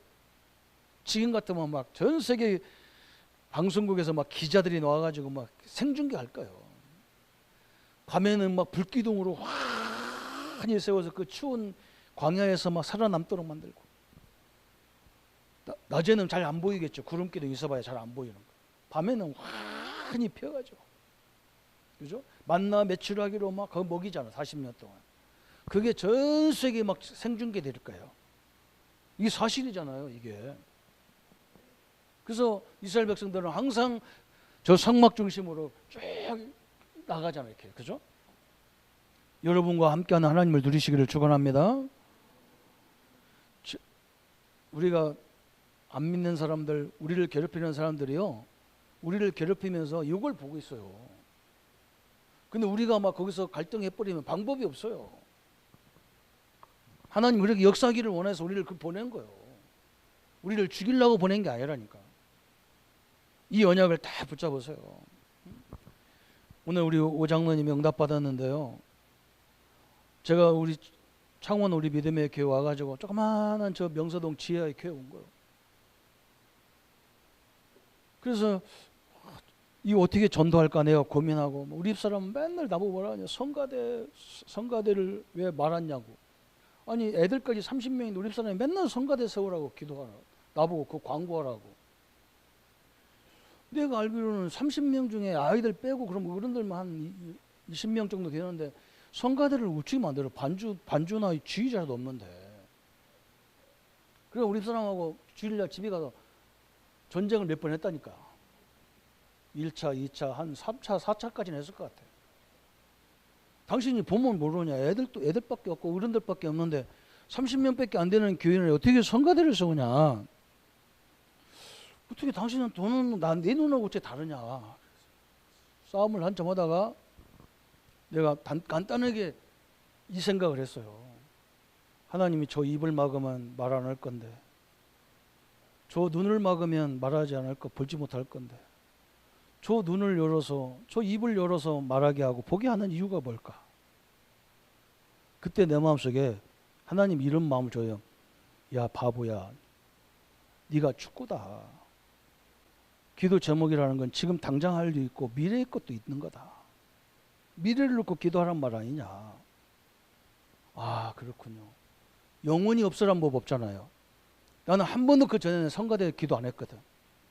지금 같으면 막 전 세계 방송국에서 막 기자들이 나와가지고 막 생중계할 거예요. 밤에는 막 불기둥으로 환히 세워서 그 추운 광야에서 막 살아남도록 만들고, 낮에는 잘 안 보이겠죠. 구름기둥 있어봐야 잘 안 보이는 거. 밤에는 환히 펴가지고, 그죠? 만나 매출하기로 막 그거 먹이잖아. 40년 동안. 그게 전 세계에 막 생중계 될 거예요. 이게 사실이잖아요, 이게. 그래서 이스라엘 백성들은 항상 저 성막 중심으로 쭉 나가잖아요, 이렇게. 그죠? 여러분과 함께하는 하나님을 누리시기를 축원합니다. 우리가 안 믿는 사람들, 우리를 괴롭히는 사람들이요, 우리를 괴롭히면서 이걸 보고 있어요. 근데 우리가 막 거기서 갈등해버리면 방법이 없어요. 하나님 그렇게 역사하기를 원해서 우리를 보낸 거예요. 우리를 죽이려고 보낸 게 아니라니까. 이 언약을 다 붙잡으세요. 오늘 우리 오장로님이 응답받았는데요, 제가 우리 창원 우리 믿음의 교회 와가지고 조그마한 저 명서동 지하에 교회 온 거예요. 그래서 이 어떻게 전도할까 내가 고민하고, 우리 집사람은 맨날 나보고 뭐라 하냐, 성가대를 왜 말았냐고. 아니 애들까지 30명인데 우리 집사람이 맨날 성가대 세우라고 기도하라, 나보고 그 광고하라고. 내가 알기로는 30명 중에 아이들 빼고 그럼 어른들만 한 20명 정도 되는데 성가대를 어떻게 만들어? 반주나 지휘자도 없는데. 그래 우리 집사람하고 주일날 집에 가서 전쟁을 몇 번 했다니까. 1차, 2차, 한 3차, 4차까지는 했을 것 같아. 당신이 보면 모르냐. 애들밖에 없고 어른들밖에 없는데 30명밖에 안 되는 교회는 어떻게 성가대를 세우냐. 어떻게 당신은 돈은 내 눈하고 어째 다르냐. 싸움을 한참 하다가 내가 간단하게 이 생각을 했어요. 하나님이 저 입을 막으면 말 안 할 건데, 저 눈을 막으면 말하지 않을 거, 보지 못할 건데, 저 눈을 열어서, 저 입을 열어서 말하게 하고 보게 하는 이유가 뭘까? 그때 내 마음속에 하나님 이런 마음을 줘요. 야 바보야, 네가 축구다. 기도 제목이라는 건 지금 당장 할 일도 있고 미래의 것도 있는 거다. 미래를 놓고 기도하란 말 아니냐. 아 그렇군요. 영원히 없으란 법 없잖아요. 나는 한 번도 그 전에는 성가대 기도 안 했거든.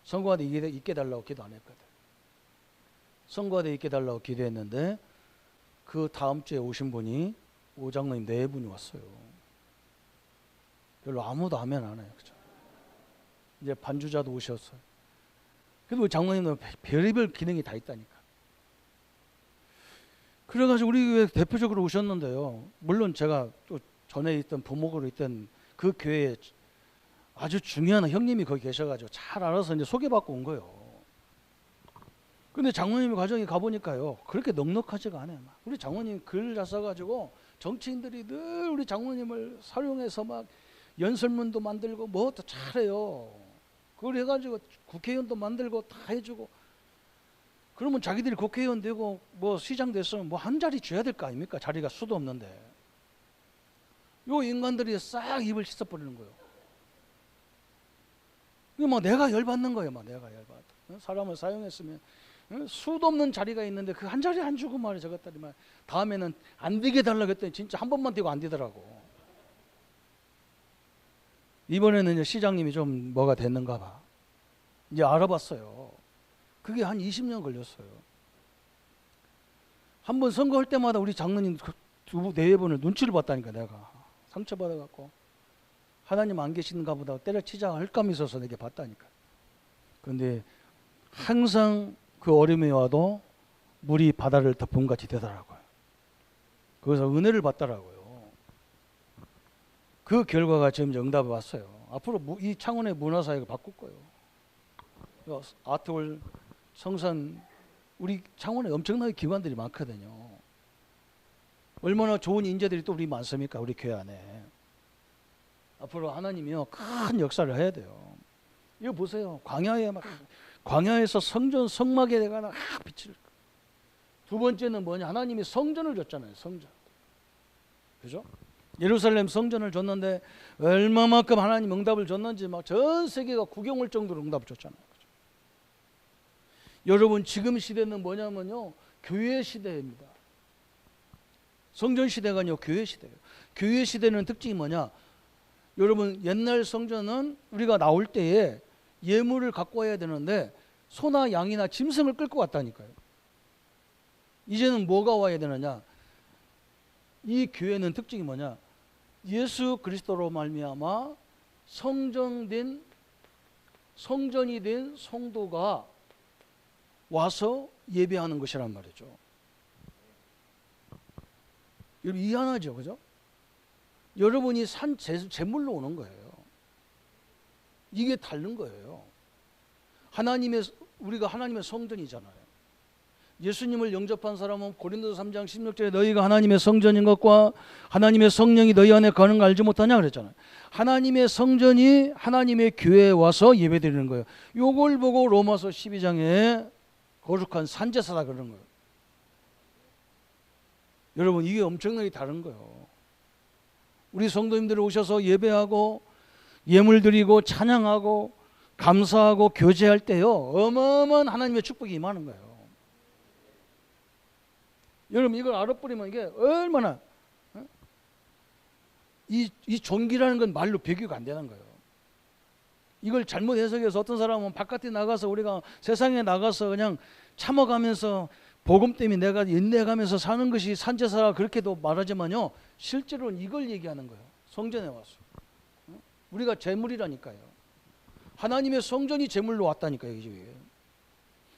성가대 있게 달라고 기도 안 했거든. 성가대 있게 달라고 기도했는데 그 다음 주에 오신 분이 오장로님 4분이 왔어요. 별로 아무도 아멘 안 해요. 그죠? 이제 반주자도 오셨어요. 그래도 장로님은 별의별 기능이 다 있다니까. 그래가지고 우리 교회 대표적으로 오셨는데요. 물론 제가 또 전에 있던 부목으로 있던 그 교회에 아주 중요한 형님이 거기 계셔가지고 잘 알아서 이제 소개받고 온 거예요. 근데 장로님이 과정에 가보니까요, 그렇게 넉넉하지가 않아요. 막 우리 장로님 글 잘 써가지고 정치인들이 늘 우리 장로님을 사용해서 막 연설문도 만들고 뭐도 잘해요. 그걸 해가지고 국회의원도 만들고 다 해주고, 그러면 자기들이 국회의원 되고 뭐 시장 됐으면 뭐 한 자리 줘야 될 거 아닙니까? 자리가 수도 없는데. 요 인간들이 싹 입을 씻어버리는 거예요. 이거 막 내가 열받는 거예요. 막 내가 열받아. 사람을 사용했으면 수도 없는 자리가 있는데 그 한 자리 안 주고 말이야. 저것들이 말 다음에는 안 되게 달라고 했더니 진짜 한 번만 되고 안 되더라고. 이번에는 이제 시장님이 좀 뭐가 됐는가 봐. 이제 알아봤어요. 그게 한 20년 걸렸어요. 한 번 선거할 때마다 우리 장로님 네 번을 눈치를 봤다니까. 내가 상처받아갖고 하나님 안 계신가 보다 때려치자 헐감이 있어서 내게 봤다니까. 그런데 항상 그 어려움이 와도 물이 바다를 덮은 같이 되더라고요. 거기서 은혜를 받더라고요. 그 결과가 지금 응답이 왔어요. 앞으로 이 창원의 문화사회가 바꿀 거예요. 아트홀, 성산, 우리 창원에 엄청나게 기관들이 많거든요. 얼마나 좋은 인재들이 또 우리 많습니까? 우리 교회 안에. 앞으로 하나님이요 큰 역사를 해야 돼요. 이거 보세요. 광야에서 성전 성막에 내가 빛을. 두 번째는 뭐냐? 하나님이 성전을 줬잖아요. 성전. 그죠? 예루살렘 성전을 줬는데 얼마만큼 하나님 응답을 줬는지 막 전 세계가 구경할 정도로 응답을 줬잖아요. 그죠? 여러분 지금 시대는 뭐냐면요, 교회 시대입니다. 성전 시대가 아니고 교회 시대예요. 교회 시대는 특징이 뭐냐? 여러분 옛날 성전은 우리가 나올 때에 예물을 갖고 와야 되는데 소나 양이나 짐승을 끌고 왔다니까요. 이제는 뭐가 와야 되느냐? 이 교회는 특징이 뭐냐? 예수 그리스도로 말미암아 성전이 된 성도가 와서 예배하는 것이란 말이죠. 여러분 이해하죠, 그죠? 여러분이 산 제물로 오는 거예요. 이게 다른 거예요. 우리가 하나님의 성전이잖아요. 예수님을 영접한 사람은 고린도서 3장 16절에 너희가 하나님의 성전인 것과 하나님의 성령이 너희 안에 거하는 걸 알지 못하냐 그랬잖아요. 하나님의 성전이 하나님의 교회에 와서 예배드리는 거예요. 요걸 보고 로마서 12장에 거룩한 산제사다 그러는 거예요. 여러분 이게 엄청나게 다른 거예요. 우리 성도님들이 오셔서 예배하고 예물 드리고 찬양하고 감사하고 교제할 때요 어마어마한 하나님의 축복이 임하는 거예요. 여러분 이걸 알아버리면 이게 얼마나 이 종기라는 건 말로 비교가 안 되는 거예요. 이걸 잘못 해석해서 어떤 사람은 바깥에 나가서 우리가 세상에 나가서 그냥 참아가면서 복음 때문에 내가 인내가면서 사는 것이 산제사라 그렇게도 말하지만요 실제로는 이걸 얘기하는 거예요. 성전에 와서 우리가 제물이라니까요. 하나님의 성전이 제물로 왔다니까요.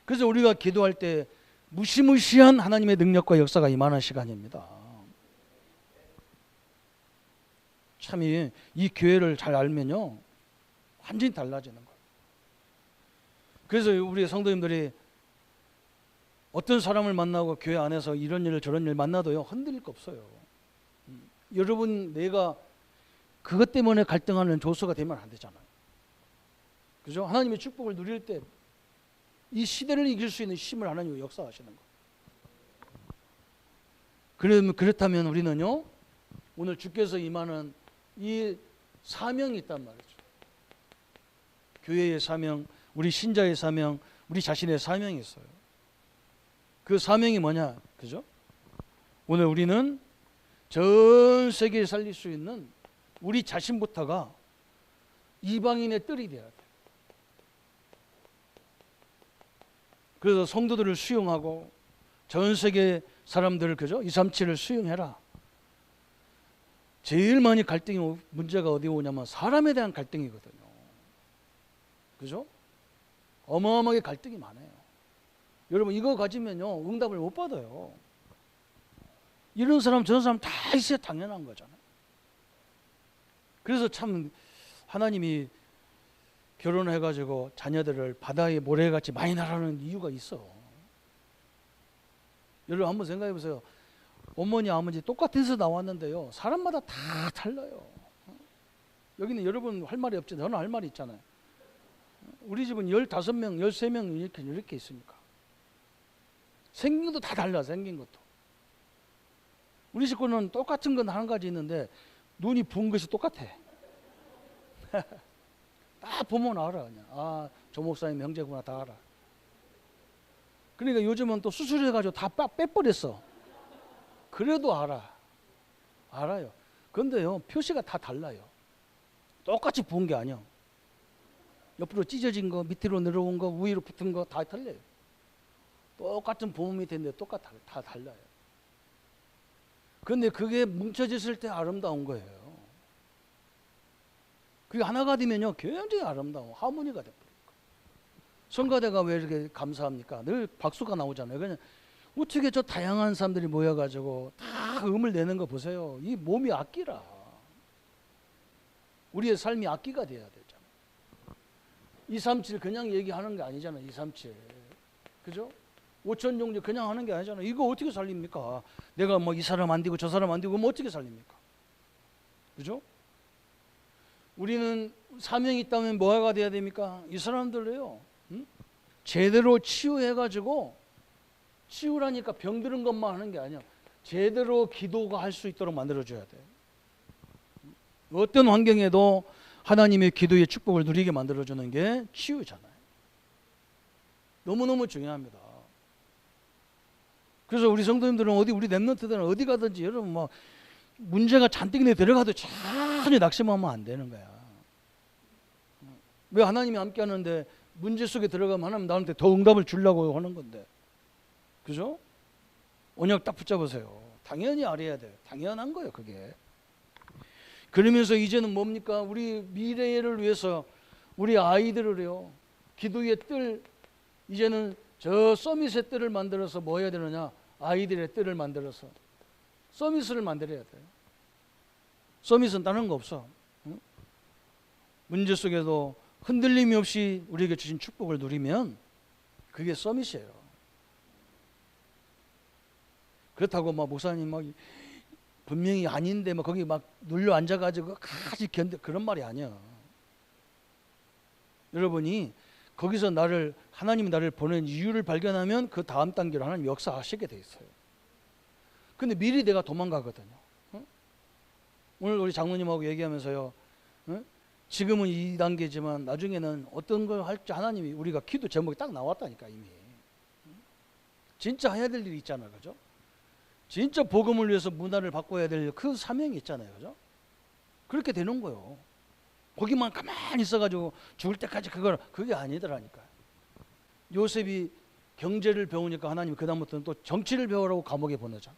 그래서 우리가 기도할 때 무시무시한 하나님의 능력과 역사가 임하는 시간입니다. 참 이 교회를 잘 알면요 완전히 달라지는 거예요. 그래서 우리 성도님들이 어떤 사람을 만나고 교회 안에서 이런 일 저런 일 만나도요 흔들릴 거 없어요. 여러분 내가 그것 때문에 갈등하는 조소가 되면 안 되잖아요. 그죠? 하나님의 축복을 누릴 때 이 시대를 이길 수 있는 힘을 하나님이 역사하시는 거예요. 그렇다면 우리는요 오늘 주께서 임하는 이 사명이 있단 말이죠. 교회의 사명, 우리 신자의 사명, 우리 자신의 사명이 있어요. 그 사명이 뭐냐? 그죠? 오늘 우리는 전 세계에 살릴 수 있는 우리 자신부터가 이방인의 뜰이 되어야 돼요. 그래서 성도들을 수용하고 전 세계 사람들을 그죠? 237을 수용해라. 제일 많이 문제가 어디 오냐면 사람에 대한 갈등이거든요. 그죠? 어마어마하게 갈등이 많아요. 여러분 이거 가지면요 응답을 못 받아요. 이런 사람 저런 사람 다 있어야 당연한 거잖아요. 그래서 참 하나님이 결혼해가지고 자녀들을 바다의 모래같이 많이 나라는 이유가 있어. 여러분 한번 생각해 보세요. 어머니 아버지 똑같은 데서 나왔는데요 사람마다 다 달라요. 여기는 여러분 할 말이 없지. 저는 할 말이 있잖아요. 우리 집은 15명 13명 이렇게 있으니까 생긴 것도 다 달라. 생긴 것도 우리 식구는 똑같은 건 한 가지 있는데 눈이 부은 것이 똑같아. 다 보면 알아. 그냥 아, 조 목사님 형제구나 다 알아. 그러니까 요즘은 또 수술해가지고 다 빼버렸어. 그래도 알아요. 그런데요 표시가 다 달라요. 똑같이 부은 게 아니야. 옆으로 찢어진 거, 밑으로 내려온 거, 위로 붙은 거 다 틀려요. 똑같은 부모 밑인데 다 달라요. 그런데 그게 뭉쳐졌을 때 아름다운 거예요. 그게 하나가 되면요 굉장히 아름다워. 하모니가 돼버려요. 성가대가 왜 이렇게 감사합니까? 늘 박수가 나오잖아요. 그냥 어떻게 저 다양한 사람들이 모여가지고 다 음을 내는 거 보세요. 이 몸이 악기라. 우리의 삶이 악기가 돼야 되잖아요. 237 그냥 얘기하는 게 아니잖아요. 237 그죠? 5천종류 그냥 하는 게 아니잖아요. 이거 어떻게 살립니까? 내가 뭐 이 사람 안 되고 저 사람 안 되고 뭐 어떻게 살립니까? 그죠? 우리는 사명이 있다면 뭐가 돼야 됩니까? 이 사람들을요 제대로 치유해가지고, 치유라니까 병드는 것만 하는 게 아니야. 제대로 기도가 할 수 있도록 만들어줘야 돼. 어떤 환경에도 하나님의 기도의 축복을 누리게 만들어주는 게 치유잖아요. 너무너무 중요합니다. 그래서 우리 성도님들은 우리 랩런트들은 어디 가든지 여러분 뭐 문제가 잔뜩 내 들어가도 전혀 낙심하면 안 되는 거야. 왜 하나님이 함께 하는데 문제 속에 들어가면 하나님 나한테 더 응답을 주려고 하는 건데. 그죠? 언약 딱 붙잡으세요. 당연히 알아야 돼요. 당연한 거예요, 그게. 그러면서 이제는 뭡니까? 우리 미래를 위해서 우리 아이들을요, 기도의 뜰, 이제는 저 서밋의 뜰을 만들어서 뭐 해야 되느냐? 아이들의 뜰을 만들어서 서밋을 만들어야 돼요. 서밋은 다른 거 없어. 응? 문제 속에도 흔들림이 없이 우리에게 주신 축복을 누리면 그게 서밋이에요. 그렇다고 막 목사님 막 분명히 아닌데 막 거기 막 눌려 앉아가지고 같이 그런 말이 아니야. 여러분이 거기서 하나님이 나를 보낸 이유를 발견하면 그 다음 단계로 하나님 역사하시게 돼 있어요. 근데 미리 내가 도망가거든요. 어? 오늘 우리 장로님하고 얘기하면서요, 어? 지금은 2단계지만 나중에는 어떤 걸 할지 하나님이, 우리가 기도 제목이 딱 나왔다니까 이미. 진짜 해야 될 일이 있잖아요, 그죠? 진짜 복음을 위해서 문화를 바꿔야 될 그 사명이 있잖아요, 그죠? 그렇게 되는 거예요. 거기만 가만히 있어가지고 죽을 때까지 그게 아니더라니까. 요셉이 경제를 배우니까 하나님이 그다음부터는 또 정치를 배우라고 감옥에 보내자.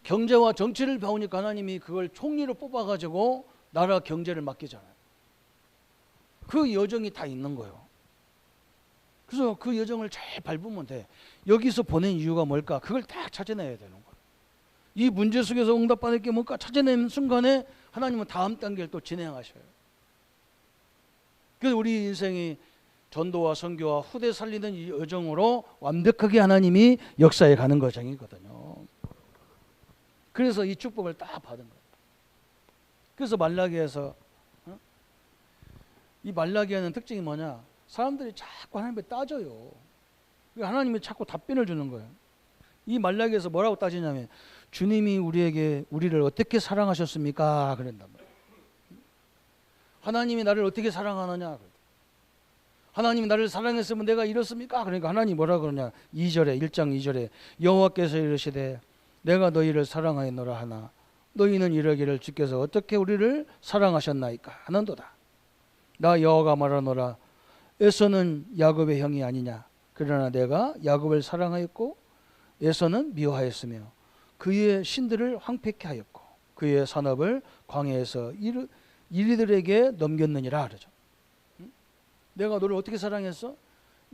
경제와 정치를 배우니까 하나님이 그걸 총리로 뽑아가지고 나라 경제를 맡기잖아요. 그 여정이 다 있는 거예요. 그래서 그 여정을 잘 밟으면 돼. 여기서 보낸 이유가 뭘까? 그걸 딱 찾아내야 되는 거예요. 이 문제 속에서 응답받을 게 뭘까? 찾아내는 순간에 하나님은 다음 단계를 또 진행하셔요. 그래서 우리 인생이 전도와 선교와 후대 살리는 이 여정으로 완벽하게 하나님이 역사해 가는 과정이거든요. 그래서 이 축복을 딱 받은 거예요. 그래서 말라기에서 이 말라기에는 특징이 뭐냐? 사람들이 자꾸 하나님께 따져요. 하나님이 자꾸 답변을 주는 거예요. 이 말라기에서 뭐라고 따지냐면 주님이 우리를 어떻게 사랑하셨습니까? 그런단 말이에요. 하나님이 나를 어떻게 사랑하느냐? 하나님이 나를 사랑했으면 내가 이렇습니까? 그러니까 하나님이 뭐라 그러냐? 2절에 1장 2절에 여호와께서 이르시되 내가 너희를 사랑하였노라 하나 너희는 이러기를 주께서 어떻게 우리를 사랑하셨나이까 하는도다. 나 여호와가 말하노라 에서는 야곱의 형이 아니냐. 그러나 내가 야곱을 사랑하였고 에서는 미워하였으며 그의 신들을 황폐케 하였고 그의 산업을 광야에서 이리들에게 넘겼느니라 그러죠. 내가 너를 어떻게 사랑했어?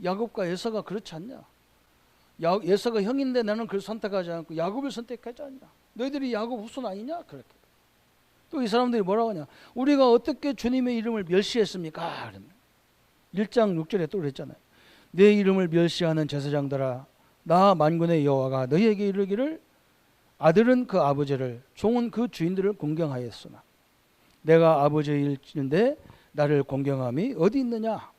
야곱과 에서가 그렇지 않냐? 에서가 형인데 나는 그를 선택하지 않고 야곱을 선택하지 않냐? 너희들이 야곱 후손 아니냐? 그렇게. 또 이 사람들이 뭐라고 하냐? 우리가 어떻게 주님의 이름을 멸시했습니까? 1장 6절에 또 그랬잖아요. 내 이름을 멸시하는 제사장들아, 나 만군의 여호와가 너희에게 이르기를 아들은 그 아버지를, 종은 그 주인들을 공경하였으나 내가 아버지일진데 나를 공경함이 어디 있느냐?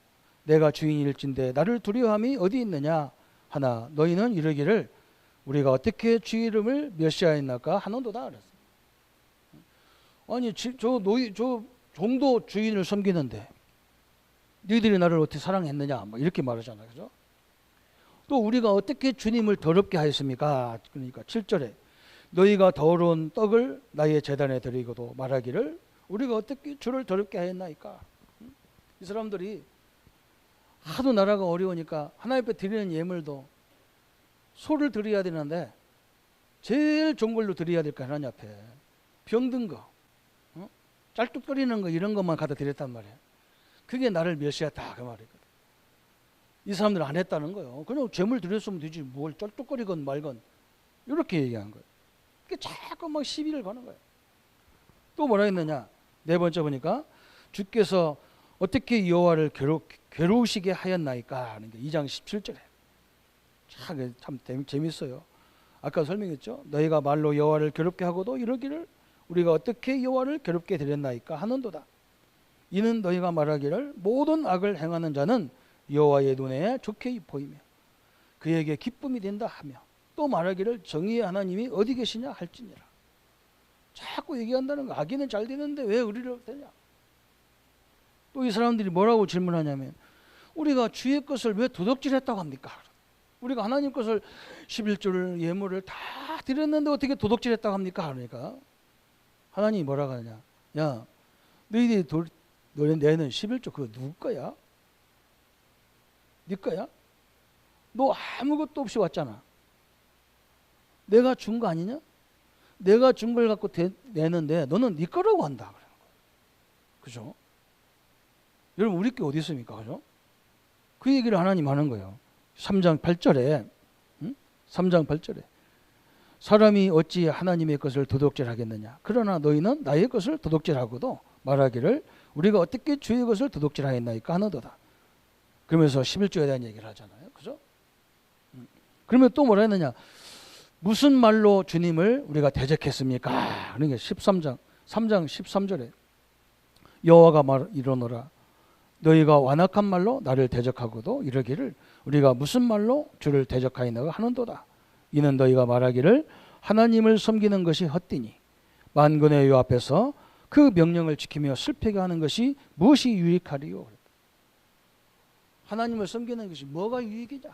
내가 주인일진데 나를 두려워함이 어디 있느냐? 하나 너희는 이르기를 우리가 어떻게 주 이름을 멸시하였나까 하는도다. 그랬어. 아니 저 종도 주인을 섬기는데 너희들이 나를 어떻게 사랑했느냐? 뭐 이렇게 말하잖아요. 그죠? 또 우리가 어떻게 주님을 더럽게 하였습니까? 그러니까 7절에 너희가 더러운 떡을 나의 제단에 드리고도 말하기를 우리가 어떻게 주를 더럽게 하였나이까? 이 사람들이 하도 나라가 어려우니까 하나님 앞에 드리는 예물도 소를 드려야 되는데 제일 좋은 걸로 드려야 될까 하나님 앞에 병든 거, 짤뚝거리는 거 이런 것만 갖다 드렸단 말이에요. 그게 나를 멸시했다 그 말이거든. 이 사람들은 안 했다는 거예요. 그냥 재물 드렸으면 되지 뭘 쩔뚝거리건 말건 이렇게 얘기한 거예요. 그게 자꾸 막 시비를 거는 거예요. 또 뭐라 했느냐? 네 번째 보니까 주께서 어떻게 여호와를 괴로우시게 하였나이까 하는 게 2장 17절에 참 재밌어요. 아까 설명했죠. 너희가 말로 여호와를 괴롭게 하고도 이러기를 우리가 어떻게 여호와를 괴롭게 드렸나이까 하는도다. 이는 너희가 말하기를 모든 악을 행하는 자는 여호와의 눈에 좋게 보이며 그에게 기쁨이 된다 하며 또 말하기를 정의의 하나님이 어디 계시냐 할지니라. 자꾸 얘기한다는 거. 악인은 잘 되는데 왜 우리를 되냐? 또 이 사람들이 뭐라고 질문하냐면 우리가 주의 것을 왜 도둑질했다고 합니까? 우리가 하나님 것을 11조를 예물을 다 드렸는데 어떻게 도둑질했다고 합니까? 그러니까 하나님이 뭐라고 하냐? 야, 너희들이 너희는 11조 그거 누구 거야? 네 거야? 너 아무것도 없이 왔잖아. 내가 준 거 아니냐? 내가 준 걸 갖고 내는데 너는 네 거라고 한다. 그러는 거야. 그죠? 여러분 우리 게 어디 있습니까? 그죠? 그 얘기를 하나님 하는 거예요. 3장 8절에 3장 8절에 사람이 어찌 하나님의 것을 도둑질하겠느냐? 그러나 너희는 나의 것을 도둑질하고도 말하기를 우리가 어떻게 주의 것을 도둑질하였나이까 하는도다. 그러면서 11조에 대한 얘기를 하잖아요. 그죠? 그러면 또 뭐라 했느냐? 무슨 말로 주님을 우리가 대적했습니까? 그러니까 3장 13절에 여호와가 이르노라 너희가 완악한 말로 나를 대적하고도 이러기를 우리가 무슨 말로 주를 대적하였나가 하는도다. 이는 너희가 말하기를 하나님을 섬기는 것이 헛되니 만군의 여호와 앞에서 그 명령을 지키며 슬프게 하는 것이 무엇이 유익하리요? 하나님을 섬기는 것이 뭐가 유익이냐?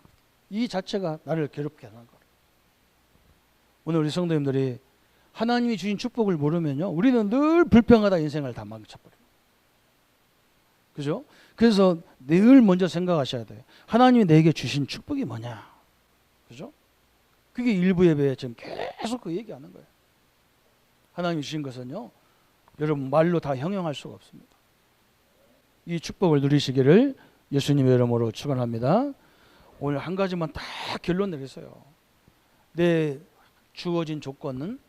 이 자체가 나를 괴롭게 하는 거예요. 오늘 우리 성도님들이 하나님이 주신 축복을 모르면요, 우리는 늘 불평하다 인생을 다 망쳐버려요. 그죠? 그래서 늘 먼저 생각하셔야 돼요. 하나님이 내게 주신 축복이 뭐냐? 그죠? 그게 일부 예배에 지금 계속 그 얘기하는 거예요. 하나님이 주신 것은요, 여러분 말로 다 형용할 수가 없습니다. 이 축복을 누리시기를 예수님의 이름으로 축원합니다. 오늘 한 가지만 다 결론 내리세요. 내 주어진 조건은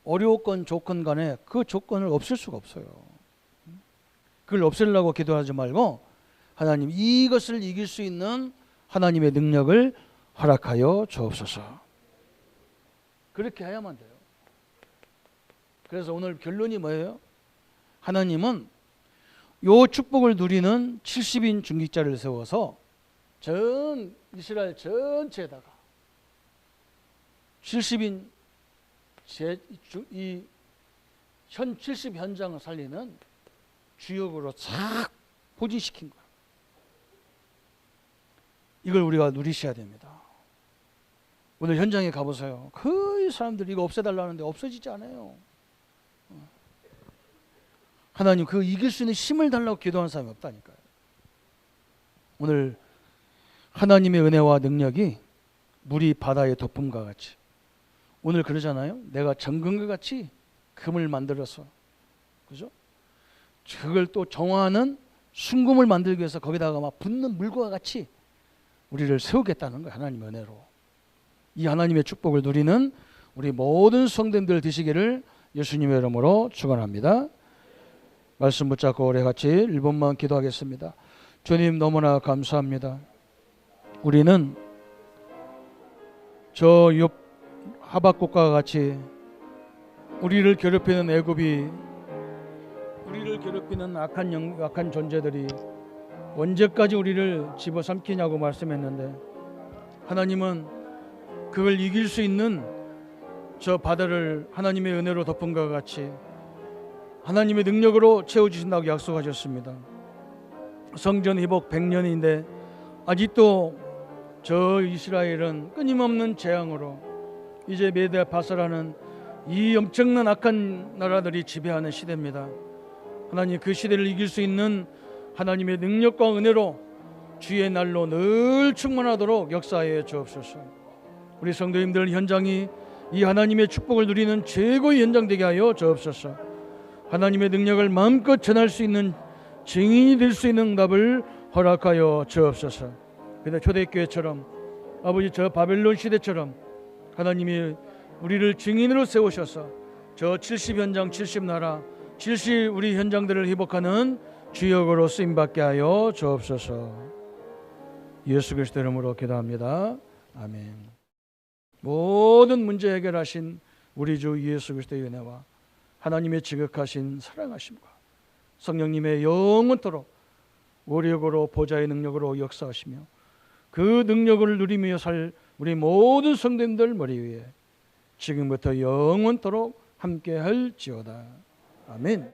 어려웠건 좋건 간에 그 조건을 없앨 수가 없어요. 그걸 없애려고 기도하지 말고 하나님 이것을 이길 수 있는 하나님의 능력을 허락하여 주옵소서. 그렇게 해야만 돼요. 그래서 오늘 결론이 뭐예요? 하나님은 요 축복을 누리는 70인 중직자를 세워서 전 이스라엘 전체에다가 70인 이 현 70 현장을 살리는 주역으로 싹 포진시킨 거예요. 이걸 우리가 누리셔야 됩니다. 오늘 현장에 가보세요. 거의 사람들이 이거 없애달라는데 없어지지 않아요. 하나님 그 이길 수 있는 힘을 달라고 기도하는 사람이 없다니까요. 오늘 하나님의 은혜와 능력이 물이 바다의 덮음과 같이 오늘 그러잖아요. 내가 정금과 같이 금을 만들어서 그죠? 그걸 또 정화하는 순금을 만들기 위해서 거기다가 막 붓는 물과 같이 우리를 세우겠다는 거예요. 하나님의 은혜로. 이 하나님의 축복을 누리는 우리 모든 성도님들 되시기를 예수님의 이름으로 축원합니다. 말씀 붙잡고 우리 같이 1분만 기도하겠습니다. 주님 너무나 감사합니다. 우리는 저 하박국과 같이 우리를 괴롭히는 애굽이, 우리를 괴롭히는 악한 존재들이 언제까지 우리를 집어삼키냐고 말씀했는데, 하나님은 그걸 이길 수 있는 저 바다를 하나님의 은혜로 덮은 것 같이 하나님의 능력으로 채워주신다고 약속하셨습니다. 성전 회복 100년인데 아직도 저 이스라엘은 끊임없는 재앙으로 이제 메대 바사라는 이 엄청난 악한 나라들이 지배하는 시대입니다. 하나님, 그 시대를 이길 수 있는 하나님의 능력과 은혜로 주의 날로 늘 충만하도록 역사해 주옵소서. 우리 성도님들 현장이 이 하나님의 축복을 누리는 최고의 현장 되게 하여 주옵소서. 하나님의 능력을 마음껏 전할 수 있는 증인이 될 수 있는 응답을 허락하여 주옵소서. 그런데 초대교회처럼 아버지 저 바벨론 시대처럼 하나님이 우리를 증인으로 세우셔서 저 70현장 70나라 70 우리 현장들을 회복하는 주역으로 쓰임받게 하여 주옵소서. 예수 그리스도 이름으로 기도합니다. 아멘. 모든 문제 해결하신 우리 주 예수 그리스도의 은혜와 하나님의 지극하신 사랑하심과 성령님의 영원토록 오력으로 보좌의 능력으로 역사하시며 그 능력을 누리며 살 우리 모든 성도님들 머리 위에 지금부터 영원토록 함께 할지어다. 아멘.